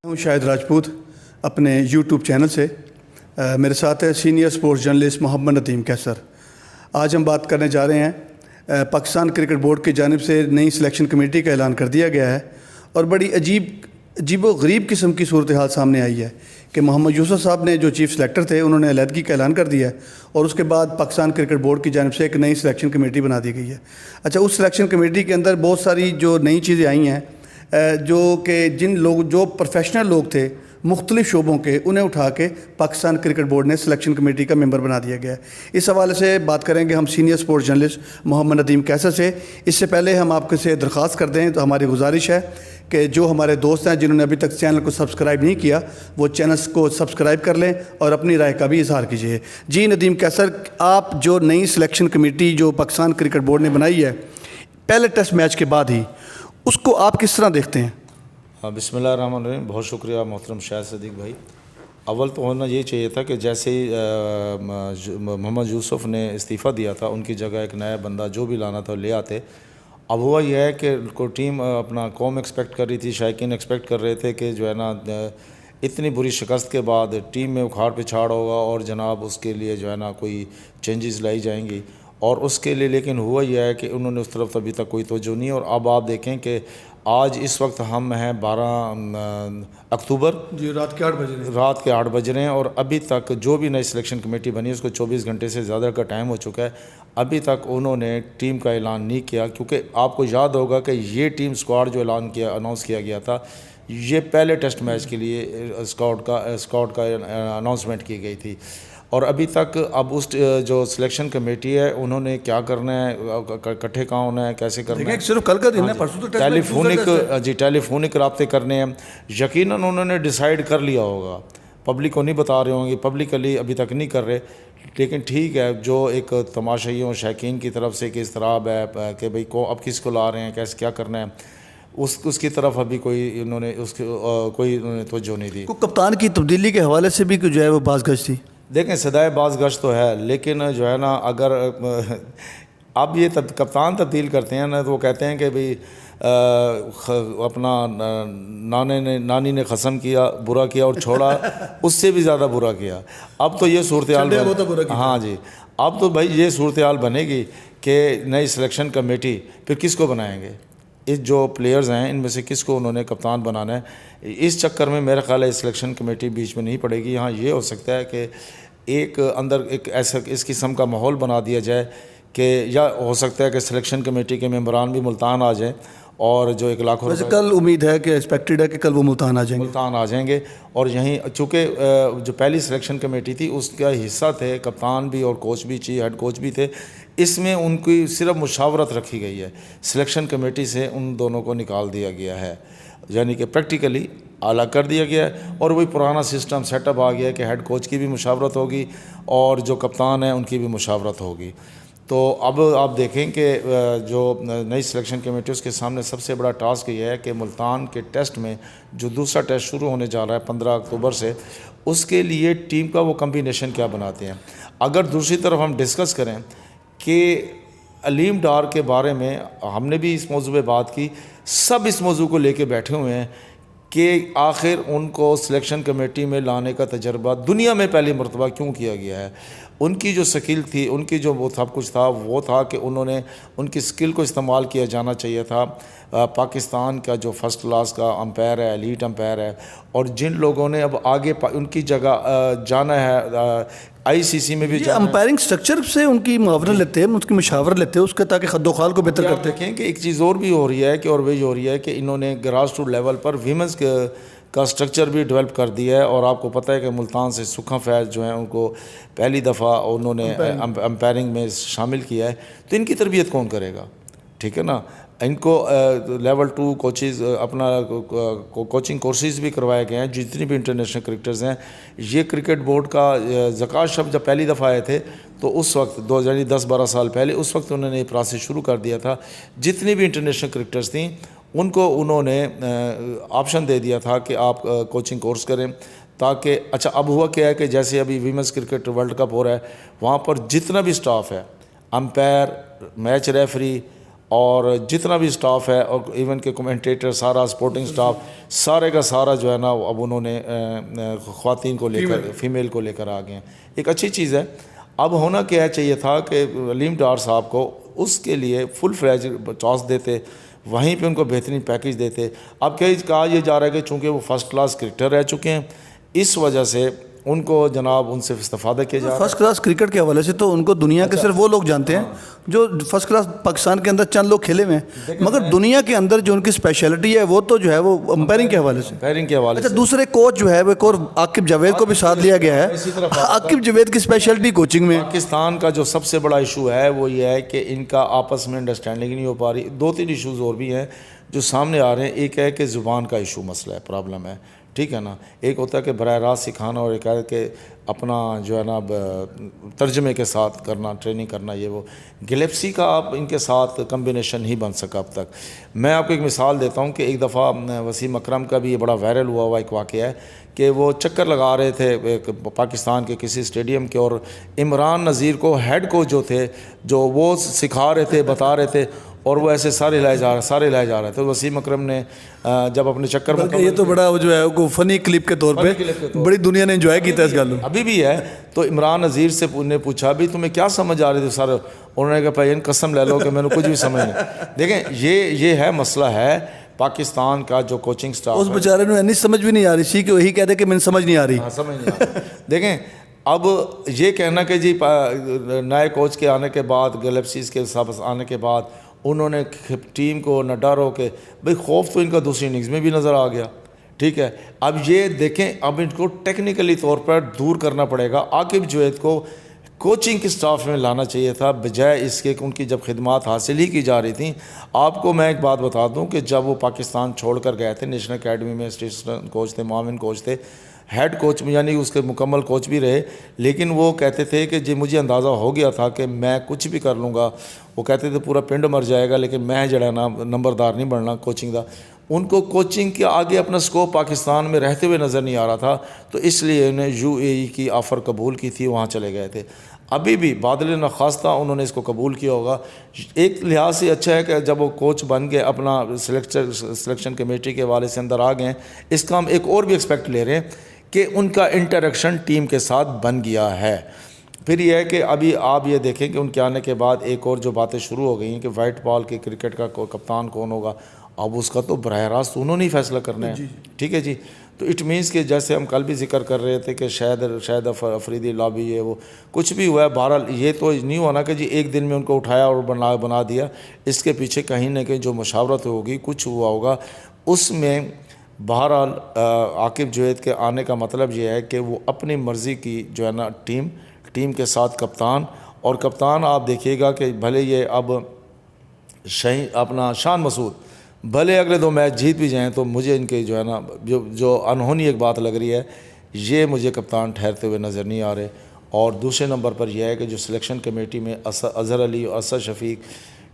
ہوں شاہد راجپوت اپنے YouTube channel سے. میرے ساتھ ہے سینئر سپورٹس جرنلسٹ محمد ندیم کیسر. آج ہم بات کرنے جا رہے ہیں پاکستان کرکٹ بورڈ کی جانب سے نئی سلیکشن کمیٹی کا اعلان کر دیا گیا ہے اور بڑی عجیب و غریب قسم کی صورتحال سامنے آئی ہے کہ محمد یوسف صاحب نے جو چیف سلیکٹر تھے انہوں نے علیحدگی کا اعلان کر دیا ہے اور اس کے بعد پاکستان کرکٹ بورڈ کی جانب سے ایک نئی سلیکشن کمیٹی بنا دی گئی ہے. اچھا، اس سلیکشن کمیٹی کے اندر بہت ساری جو نئی چیزیں آئی ہیں جو کہ جو پروفیشنل لوگ تھے مختلف شعبوں کے انہیں اٹھا کے پاکستان کرکٹ بورڈ نے سلیکشن کمیٹی کا ممبر بنا دیا گیا ہے. اس حوالے سے بات کریں گے ہم سینئر سپورٹس جرنلسٹ محمد ندیم کیسر سے. اس سے پہلے ہم آپ سے درخواست کرتے ہیں، تو ہماری گزارش ہے کہ جو ہمارے دوست ہیں جنہوں نے ابھی تک چینل کو سبسکرائب نہیں کیا وہ چینل کو سبسکرائب کر لیں اور اپنی رائے کا بھی اظہار کیجیے. جی ندیم کیسر، آپ جو نئی سلیکشن کمیٹی جو پاکستان کرکٹ بورڈ نے بنائی ہے پہلے ٹیسٹ میچ کے بعد ہی، اس کو آپ کس طرح دیکھتے ہیں؟ بسم اللہ الرحمن الرحیم. بہت شکریہ محترم شاہد صدیق بھائی. اول تو ہونا یہ چاہیے تھا کہ جیسے محمد یوسف نے استعفیٰ دیا تھا ان کی جگہ ایک نیا بندہ جو بھی لانا تھا لے آتے. اب ہوا یہ ہے کہ ٹیم اپنا قوم ایکسپیکٹ کر رہی تھی، شائقین ایکسپیکٹ کر رہے تھے کہ جو ہے نا اتنی بری شکست کے بعد ٹیم میں اکھاڑ پچھاڑ ہوگا اور جناب اس کے لیے جو ہے نا کوئی چینجز لائی جائیں گی، اور اس کے لیے لیکن ہوا یہ ہے کہ انہوں نے اس طرف ابھی تک کوئی توجہ نہیں. اور اب آپ دیکھیں کہ آج اس وقت ہم ہیں 12 اکتوبر، جی رات کے 8 بج رہے ہیں اور ابھی تک جو بھی نئی سلیکشن کمیٹی بنی اس کو 24 گھنٹے سے زیادہ کا ٹائم ہو چکا ہے. ابھی تک انہوں نے ٹیم کا اعلان نہیں کیا، کیونکہ آپ کو یاد ہوگا کہ یہ ٹیم اسکواڈ جو اناؤنس کیا گیا تھا یہ پہلے ٹیسٹ میچ کے لیے اسکواڈ کا اناؤنسمنٹ کی گئی تھی. اور ابھی تک اب اس جو سلیکشن کمیٹی ہے انہوں نے کیا کرنا ہے، اکٹھے کہاں ہونا ہے، کیسے کرنا ہے، صرف کل کا دن ہے، پرسوں تو ٹیلیفونک رابطے کرنے ہیں. یقیناً انہوں نے ڈیسائیڈ کر لیا ہوگا، پبلک کو نہیں بتا رہے ہوں گے، پبلکلی ابھی تک نہیں کر رہے. لیکن ٹھیک ہے، جو ایک تماشائیوں شائقین کی طرف سے ایک اضطراب ہے کہ بھئی اب کس کو لا رہے ہیں، کیسے کیا کرنا ہے، اس کی طرف ابھی کوئی انہوں نے کوئی توجہ نہیں دی. کپتان کی تبدیلی کے حوالے سے بھی جو ہے وہ باز گشت تھی. دیکھیں سدائے باز گشت تو ہے، لیکن جو ہے نا اگر اب یہ کپتان تبدیل کرتے ہیں نا تو وہ کہتے ہیں کہ بھئی اپنا نانی نے قسم کیا، برا کیا اور چھوڑا اس سے بھی زیادہ برا کیا. اب تو یہ صورتحال ہاں جی، اب تو بھائی یہ صورتحال بنے گی کہ نئی سلیکشن کمیٹی پھر کس کو بنائیں گے، اس جو پلیئرز ہیں ان میں سے کس کو انہوں نے کپتان بنانا ہے. اس چکر میں میرا خیال ہے سلیکشن کمیٹی بیچ میں نہیں پڑے گی. ہاں یہ ہو سکتا ہے کہ ایک اندر ایک ایسا اس قسم کا ماحول بنا دیا جائے کہ یا ہو سکتا ہے کہ سلیکشن کمیٹی کے ممبران بھی ملتان آ جائیں اور جو 1 لاکھ روپے کل امید ہے کہ ایکسپیکٹڈ ہے کہ کل وہ ملتان آ جائیں گے. اور یہیں چونکہ جو پہلی سلیکشن کمیٹی تھی اس کا حصہ تھے کپتان بھی اور کوچ بھی، ہیڈ کوچ بھی تھے. اس میں ان کی صرف مشاورت رکھی گئی ہے، سلیکشن کمیٹی سے ان دونوں کو نکال دیا گیا ہے، یعنی کہ پریکٹیکلی الگ کر دیا گیا ہے. اور وہی پرانا سسٹم سیٹ اپ آ گیا ہے کہ ہیڈ کوچ کی بھی مشاورت ہوگی اور جو کپتان ہیں ان کی بھی مشاورت ہوگی. تو اب آپ دیکھیں کہ جو نئی سلیکشن کمیٹی اس کے سامنے سب سے بڑا ٹاسک یہ ہے کہ ملتان کے ٹیسٹ میں جو دوسرا ٹیسٹ شروع ہونے جا رہا ہے 15 اکتوبر سے، اس کے لیے ٹیم کا وہ کمبینیشن کیا بناتے ہیں. اگر دوسری طرف ہم ڈسکس کریں کہ علیم ڈار کے بارے میں ہم نے بھی اس موضوع پہ بات کی، سب اس موضوع کو لے کے بیٹھے ہوئے ہیں کہ آخر ان کو سلیکشن کمیٹی میں لانے کا تجربہ دنیا میں پہلی مرتبہ کیوں کیا گیا ہے. ان کی جو سکل تھی، ان کی جو وہ سب کچھ تھا وہ تھا کہ انہوں نے ان کی سکل کو استعمال کیا جانا چاہیے تھا. پاکستان کا جو فرسٹ کلاس کا امپائر ہے، ایلیٹ امپائر ہے، اور جن لوگوں نے اب آگے ان کی جگہ جانا ہے ICC میں بھی جانا ہے، امپائرنگ سٹرکچر سے ان کی معاونت لیتے ہیں، ان کی مشاورت لیتے ہیں اس کے تاکہ خد و خال کو بہتر کرتے ہیں. دیکھیں کہ ایک چیز اور بھی ہو رہی ہے کہ اور وہی ہو رہی ہے کہ انہوں نے گراس روٹ لیول پر ویمنس کا سٹرکچر بھی ڈیولپ کر دیا ہے. اور آپ کو پتہ ہے کہ ملتان سے سکھا فیض جو ہیں ان کو پہلی دفعہ انہوں نے امپائرنگ میں شامل کیا ہے. تو ان کی تربیت کون کرے گا؟ ٹھیک ہے نا. ان کو لیول 2 کوچز اپنا کوچنگ کورسز بھی کروائے گئے ہیں. جتنی بھی انٹرنیشنل کرکٹرز ہیں، یہ کرکٹ بورڈ کا زکوٰۃ شب جب پہلی دفعہ آئے تھے تو اس وقت 10-12 سال پہلے اس وقت انہوں نے یہ پروسیس شروع کر دیا تھا. جتنی بھی انٹرنیشنل کرکٹرز تھیں ان کو انہوں نے آپشن دے دیا تھا کہ آپ کوچنگ کورس کریں تاکہ اچھا. اب ہوا کیا ہے کہ جیسے ابھی ویمنس کرکٹ ورلڈ کپ ہو رہا ہے، وہاں پر جتنا بھی سٹاف ہے، امپائر، میچ ریفری اور جتنا بھی اسٹاف ہے اور ایون کہ کمنٹیٹر سارا سپورٹنگ اسٹاف سارے کا سارا جو ہے نا اب انہوں نے خواتین کو لے کر فیمیل کو لے کر آ گئے ہیں. ایک اچھی چیز ہے. اب ہونا کیا چاہیے تھا کہ علیم ڈار صاحب کو اس کے لیے فل فلیج ٹاس دیتے, وہیں پہ ان کو بہترین پیکج دیتے. اب کہا یہ جا رہا ہے کہ چونکہ وہ فرسٹ کلاس کرکٹر رہ چکے ہیں اس وجہ سے ان کو جناب ان سے استفادہ کیا جا رہا ہے. فرسٹ کلاس کرکٹ کے حوالے سے تو ان کو دنیا کے صرف وہ لوگ جانتے ہیں جو فرسٹ کلاس پاکستان کے اندر چند لوگ کھیلے ہوئے ہیں, مگر دنیا کے اندر جو ان کی اسپیشلٹی ہے وہ تو جو ہے وہ امپائرنگ کے حوالے سے. پیرنگ کے حوالے اچھا, دوسرے کوچ جو ہے وہ ایک اور عاقب جاوید کو بھی ساتھ لیا گیا ہے. عاقب جاوید کی اسپیشلٹی کوچنگ میں. پاکستان کا جو سب سے بڑا ایشو ہے وہ یہ ہے کہ ان کا آپس میں انڈرسٹینڈنگ نہیں ہو پا رہی. 2-3 ایشوز اور بھی ہیں جو سامنے آ رہے ہیں. ایک ہے کہ زبان کا ایشو مسئلہ ہے, پرابلم ہے, ٹھیک ہے نا. ایک ہوتا ہے کہ براہ راست سکھانا اور ایک ہے کہ اپنا جو ہے نا ترجمے کے ساتھ کرنا, ٹریننگ کرنا. یہ وہ گلیپسی کا آپ ان کے ساتھ کمبینیشن ہی بن سکا اب تک. میں آپ کو ایک مثال دیتا ہوں کہ ایک دفعہ وسیم اکرم کا بھی یہ بڑا وائرل ہوا ایک واقعہ ہے کہ وہ چکر لگا رہے تھے پاکستان کے کسی اسٹیڈیم کے, اور عمران نذیر کو ہیڈ کوچ جو تھے جو وہ سکھا رہے تھے, بتا رہے تھے, اور وہ ایسے سارے لائے جا رہے تھے. وسیم اکرم نے جب اپنے چکر میں, یہ تو بڑا جو ہے وہ فنی کلپ کے طور پہ بڑی دنیا نے انجوائے کیا اس گل ابھی بھی ہے. تو عمران نذیر سے نے پوچھا بھی تمہیں کیا سمجھ آ رہی تھی سر؟ انہوں نے کہا بھائی قسم لے لو کہ میں نے کچھ بھی سمجھ نہیں. دیکھیں یہ ہے مسئلہ ہے پاکستان کا جو کوچنگ سٹاف. اس بیچارے نے نہیں سمجھ بھی نہیں آ رہی تھی کہ وہی کہتے کہ میں سمجھ نہیں آ رہی. سمجھ نہیں آ رہی. دیکھیں اب یہ کہنا کہ جی نئے کوچ کے آنے کے بعد, گلیپسیز کے ساتھ آنے کے بعد انہوں نے ٹیم کو نہ ڈرو کہ بھئی خوف تو ان کا دوسری اننگز میں بھی نظر آ گیا, ٹھیک ہے. اب یہ دیکھیں اب ان کو ٹیکنیکلی طور پر دور کرنا پڑے گا. عاقب جوید کو کوچنگ کے سٹاف میں لانا چاہیے تھا بجائے اس کے کہ ان کی جب خدمات حاصل ہی کی جا رہی تھیں. آپ کو میں ایک بات بتا دوں کہ جب وہ پاکستان چھوڑ کر گئے تھے نیشنل اکیڈمی میں اسسٹنٹ کوچ تھے, معاون کوچ تھے, ہیڈ کوچ میں یعنی اس کے مکمل کوچ بھی رہے, لیکن وہ کہتے تھے کہ جی مجھے اندازہ ہو گیا تھا کہ میں کچھ بھی کر لوں گا. وہ کہتے تھے پورا پنڈ مر جائے گا لیکن میں جڑا نا نمبردار نہیں بننا کوچنگ دا. ان کو کوچنگ کے آگے اپنا سکوپ پاکستان میں رہتے ہوئے نظر نہیں آ رہا تھا, تو اس لیے انہیں UAE کی آفر قبول کی تھی, وہاں چلے گئے تھے. ابھی بھی بادل نخواستہ انہوں نے اس کو قبول کیا ہوگا. ایک لحاظ سے اچھا ہے کہ جب وہ کوچ بن گئے اپنا سلیکشن کمیٹی کے حوالے سے اندر آ گئے, اس کا ہم ایک اور بھی ایکسپیکٹ لے رہے ہیں کہ ان کا انٹریکشن ٹیم کے ساتھ بن گیا ہے. پھر یہ ہے کہ ابھی آپ یہ دیکھیں کہ ان کے آنے کے بعد ایک اور جو باتیں شروع ہو گئی ہیں کہ وائٹ بال کے کرکٹ کا کپتان کون ہوگا. اب اس کا تو براہ راست انہوں نے ہی فیصلہ کرنا ہے, ٹھیک ہے جی. تو اٹ مینس کہ جیسے ہم کل بھی ذکر کر رہے تھے کہ شاید افریدی لابی ہے, وہ کچھ بھی ہوا ہے. بہرحال یہ تو نہیں ہوا نا کہ جی ایک دن میں ان کو اٹھایا اور بنا دیا. اس کے پیچھے کہیں نہ کہیں جو مشاورت ہوگی, کچھ ہوا ہوگا اس میں. بہرحال عاقب جوید کے آنے کا مطلب یہ ہے کہ وہ اپنی مرضی کی جو ہے نا ٹیم کے ساتھ کپتان, اور کپتان آپ دیکھیے گا کہ بھلے یہ اب اپنا شان مسعود بھلے اگلے 2 میچ جیت بھی جائیں, تو مجھے ان کے جو ہے نا جو انہونی ایک بات لگ رہی ہے, یہ مجھے کپتان ٹھہرتے ہوئے نظر نہیں آ رہے. اور دوسرے نمبر پر یہ ہے کہ جو سلیکشن کمیٹی میں اظہر علی اور اسد شفیق,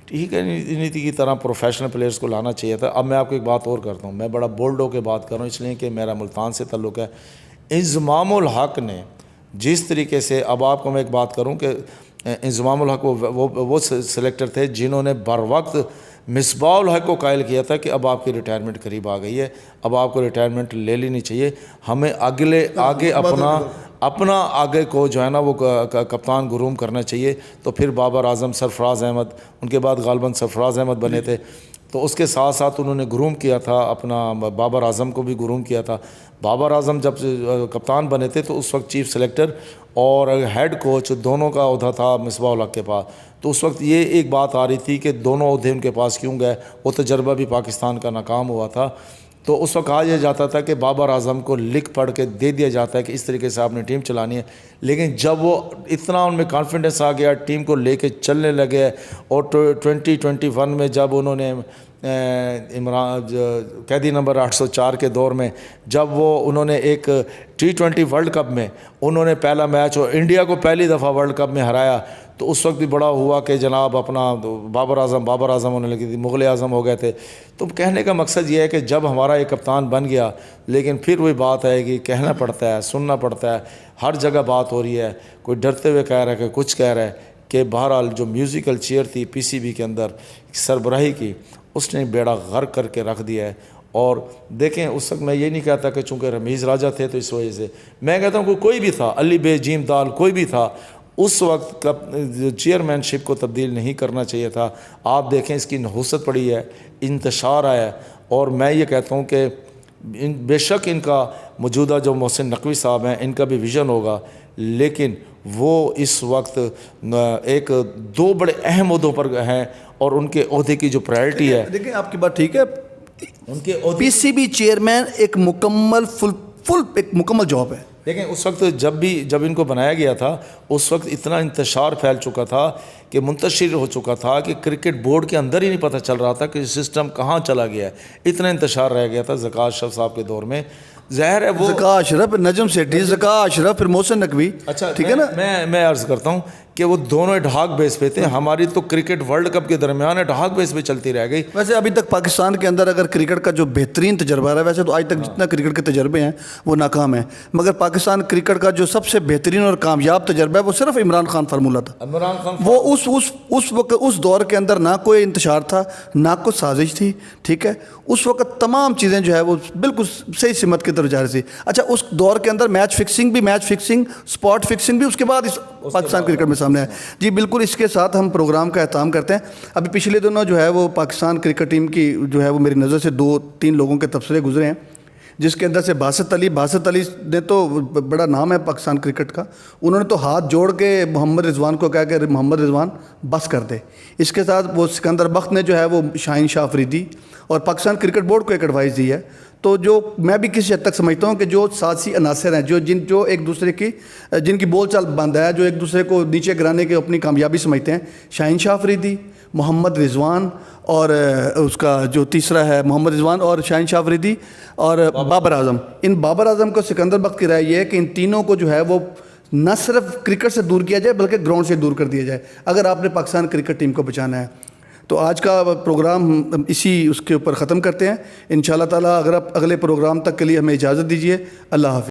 ٹھیک ہے, نیتی کی طرح پروفیشنل پلیئرز کو لانا چاہیے تھا. اب میں آپ کو ایک بات اور کرتا ہوں, میں بڑا بولڈ ہو کے بات کر رہا ہوں اس لیے کہ میرا ملتان سے تعلق ہے. انضمام الحق نے جس طریقے سے, اب آپ کو میں ایک بات کروں کہ انضمام الحق وہ سلیکٹر تھے جنہوں نے بر وقت مصباح الحق کو قائل کیا تھا کہ اب آپ کی ریٹائرمنٹ قریب آ گئی ہے, اب آپ کو ریٹائرمنٹ لے لینی چاہیے, ہمیں آگے اپنا آگے کو جو ہے نا وہ کپتان گروم کرنا چاہیے. تو پھر بابر اعظم, سرفراز احمد, ان کے بعد غالباً سرفراز احمد بنے تھے, تو اس کے ساتھ ساتھ انہوں نے گروم کیا تھا اپنا بابر اعظم کو بھی گروم کیا تھا. بابر اعظم جب کپتان بنے تھے تو اس وقت چیف سلیکٹر اور ہیڈ کوچ دونوں کا عہدہ تھا مصباح الحق کے پاس. تو اس وقت یہ ایک بات آ رہی تھی کہ دونوں عہدے ان کے پاس کیوں گئے, وہ تجربہ بھی پاکستان کا ناکام ہوا تھا. تو اس وقت کہا یہ جاتا تھا کہ بابر اعظم کو لکھ پڑھ کے دے دیا جاتا ہے کہ اس طریقے سے آپ نے ٹیم چلانی ہے. لیکن جب وہ اتنا ان میں کانفیڈنس آ گیا, ٹیم کو لے کے چلنے لگے, اور 2021 میں جب انہوں نے قیدی نمبر 804 کے دور میں جب انہوں نے ایک T20 ورلڈ کپ میں انہوں نے پہلا میچ اور انڈیا کو پہلی دفعہ ورلڈ کپ میں ہرایا, تو اس وقت بھی بڑا ہوا کہ جناب اپنا بابر اعظم ہونے لگی تھی, مغل اعظم ہو گئے تھے. تو کہنے کا مقصد یہ ہے کہ جب ہمارا ایک کپتان بن گیا, لیکن پھر وہی بات آئے گی, کہنا پڑتا ہے, سننا پڑتا ہے, ہر جگہ بات ہو رہی ہے, کوئی ڈرتے ہوئے کہہ رہا ہے کہ کچھ کہہ رہا ہے. کہ بہرحال جو میوزیکل چیئر تھی پی سی بی کے اندر سربراہی کی، اس نے بیڑا غرق کر کے رکھ دیا ہے. اور دیکھیں اس وقت میں یہ نہیں کہتا کہ چونکہ رمیز راجہ تھے تو اس وجہ سے، میں کہتا ہوں کہ کوئی بھی تھا، علی بے جیم دال کوئی بھی تھا، اس وقت کا چیئرمین شپ کو تبدیل نہیں کرنا چاہیے تھا. آپ دیکھیں اس کی نحوست پڑی ہے، انتشار آیا ہے. اور میں یہ کہتا ہوں کہ بے شک ان کا موجودہ جو محسن نقوی صاحب ہیں ان کا بھی ویژن ہوگا، لیکن وہ اس وقت ایک دو بڑے اہم عہدوں پر ہیں اور ان کے عہدے کی جو پرائرٹی ہے، دیکھیں آپ کی بات ٹھیک ہے، ان کے عہدے پی سی بی چیئرمین ایک مکمل ایک مکمل جاب ہے. دیکھیں اس وقت جب ان کو بنایا گیا تھا اس وقت اتنا انتشار پھیل چکا تھا کہ منتشر ہو چکا تھا کہ کرکٹ بورڈ کے اندر ہی نہیں پتہ چل رہا تھا کہ سسٹم کہاں چلا گیا ہے، اتنا انتشار رہ گیا تھا. ذکا اشرف صاحب کے دور میں ظاہر ہے وہ ذکا اشرف، نجم سیٹھی، ذکا اشرف، پھر محسن نقوی. اچھا ٹھیک ہے نا. میں عرض کرتا ہوں کہ وہ دونوں ڈھاک بیس پہ تھے. ہماری تو کرکٹ ورلڈ کپ کے درمیان ڈھاک بیس پہ چلتی رہ گئی. ویسے ابھی تک پاکستان کے اندر اگر کرکٹ کا جو بہترین تجربہ رہا ہے، ویسے تو آج تک جتنا کرکٹ کے تجربے ہیں وہ ناکام ہیں، مگر پاکستان کرکٹ کا جو سب سے بہترین اور کامیاب تجربہ ہے وہ صرف عمران خان فارمولہ تھا. عمران خان وہ اس وقت اس دور کے اندر نہ کوئی انتشار تھا، نہ کوئی سازش تھی. ٹھیک ہے، اس وقت تمام چیزیں جو ہے وہ بالکل صحیح سمت کی طرف جا رہی تھی. اچھا اس دور کے اندر میچ فکسنگ اسپاٹ فکسنگ بھی اس کے بعد پاکستان کرکٹ میں سامنے آیا. جی بالکل، اس کے ساتھ ہم پروگرام کا اہتمام کرتے ہیں. ابھی پچھلے دنوں جو ہے وہ پاکستان کرکٹ ٹیم کی جو ہے وہ میری نظر سے 2-3 لوگوں کے تبصرے گزرے ہیں، جس کے اندر سے باسط علی نے تو بڑا نام ہے پاکستان کرکٹ کا، انہوں نے تو ہاتھ جوڑ کے محمد رضوان کو کہا کہ محمد رضوان بس کر دے. اس کے ساتھ وہ سکندر بخت نے جو ہے وہ شاہین شاہ افریدی اور پاکستان کرکٹ بورڈ کو ایک ایڈوائس دی ہے. تو جو میں بھی کسی حد تک سمجھتا ہوں کہ جو سیاسی عناصر ہیں جو ایک دوسرے کی جن کی بول چال بند ہے، جو ایک دوسرے کو نیچے گرانے کے اپنی کامیابی سمجھتے ہیں، شاہین شاہ افریدی، محمد رضوان اور اس کا جو تیسرا ہے محمد رضوان اور شاہین شاہ افریدی اور بابر اعظم. ان بابر اعظم کو سکندر بخت کی رائے یہ ہے کہ ان تینوں کو جو ہے وہ نہ صرف کرکٹ سے دور کیا جائے بلکہ گراؤنڈ سے دور کر دیا جائے اگر آپ نے پاکستان کرکٹ ٹیم کو بچانا ہے. تو آج کا پروگرام ہم اس کے اوپر ختم کرتے ہیں. انشاءاللہ تعالیٰ اگر آپ اگلے پروگرام تک کے لیے ہمیں اجازت دیجیے. اللہ حافظ.